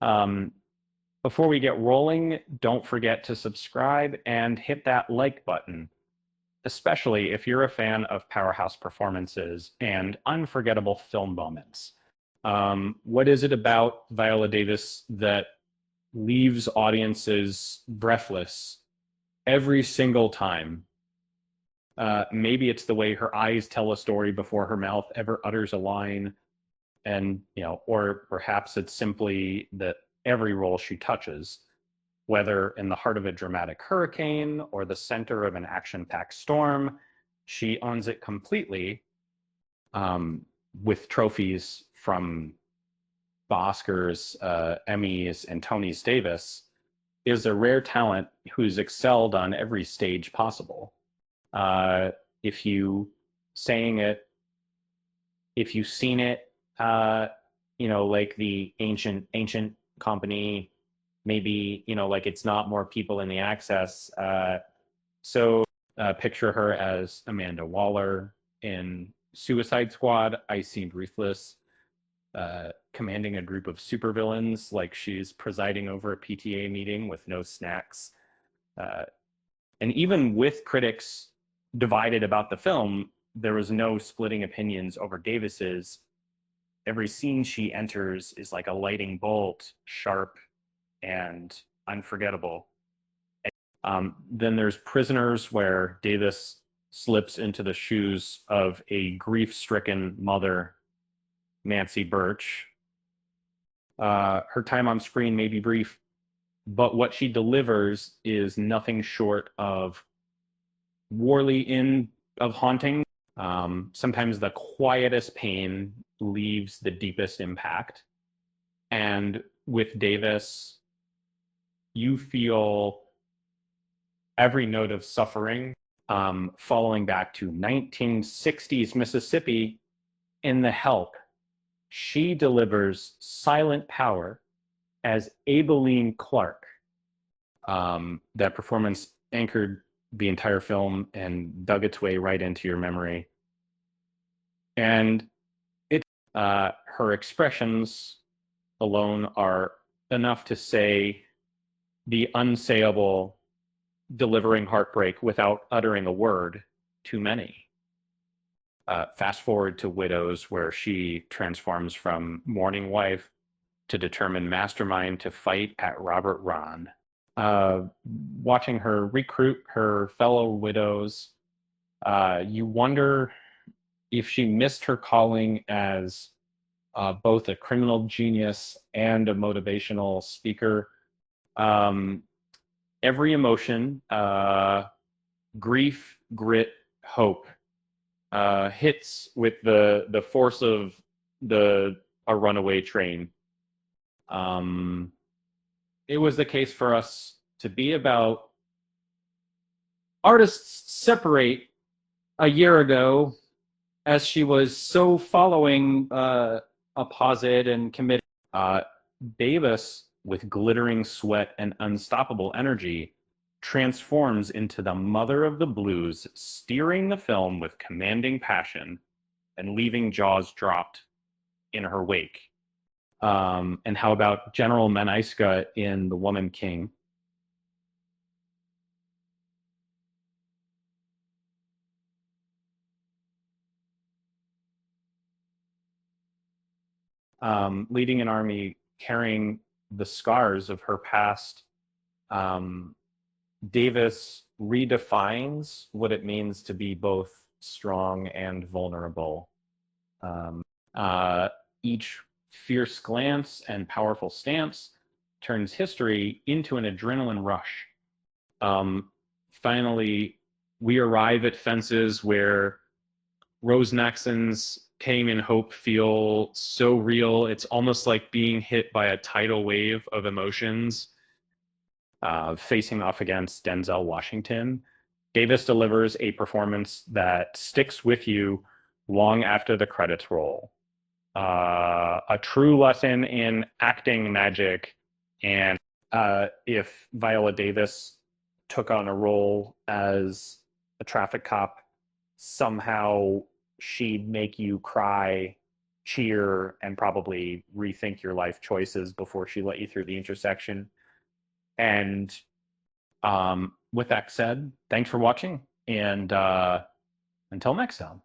Um, Before we get rolling, don't forget to subscribe and hit that like button, especially if you're a fan of powerhouse performances and unforgettable film moments. What is it about Viola Davis that leaves audiences breathless every single time? Maybe it's the way her eyes tell a story before her mouth ever utters a line, and or perhaps it's simply that every role she touches, whether in the heart of a dramatic hurricane or the center of an action-packed storm, she owns it completely, um, with trophies from Oscars, Emmys, and Tony's Davis, is a rare talent who's excelled on every stage possible. Uh, if you saying it, if you've seen it, uh, like the ancient company, maybe like it's not more people in the access. So picture her as Amanda Waller in Suicide Squad, Icy Ruthless, commanding a group of supervillains like she's presiding over a PTA meeting with no snacks. Uh, and even with critics divided about the film, there was no splitting opinions over Davis's. Every scene she enters is like a lightning bolt, sharp and unforgettable. Then there's Prisoners, where Davis slips into the shoes of a grief-stricken mother, Nancy Birch. Her time on screen may be brief, but what she delivers is nothing short of Warley in of haunting. Sometimes the quietest pain leaves the deepest impact. And with Davis, you feel every note of suffering, following back to 1960s Mississippi in The Help. She delivers silent power as Abilene Clark. That performance anchored the entire film and dug its way right into your memory. And her expressions alone are enough to say the unsayable, delivering heartbreak without uttering a word to many. Fast forward to Widows, where she transforms from mourning wife to determined mastermind to fight at Robert Ron. Uh, Watching her recruit her fellow widows, you wonder if she missed her calling as both a criminal genius and a motivational speaker. Um, every emotion, grief, grit, hope, hits with the force of the a runaway train. Um, it was the case for us to be about artists separate a year ago, as she was so following a posit and committed. Uh, Davis, with glittering sweat and unstoppable energy, transforms into the mother of the blues, steering the film with commanding passion and leaving jaws dropped in her wake. And how about General Menaiska in The Woman King? Leading an army carrying the scars of her past. um, Davis redefines what it means to be both strong and vulnerable. Um, uh, each fierce glance and powerful stance turns history into an adrenaline rush. Um, Finally, we arrive at fences where Rose Naxon's Pain and Hope feel so real. It's almost like being hit by a tidal wave of emotions, facing off against Denzel Washington. Davis delivers a performance that sticks with you long after the credits roll. A true lesson in acting magic. And if Viola Davis took on a role as a traffic cop, somehow she'd make you cry cheer and probably rethink your life choices before she let you through the intersection. And with that said, thanks for watching, and until next time.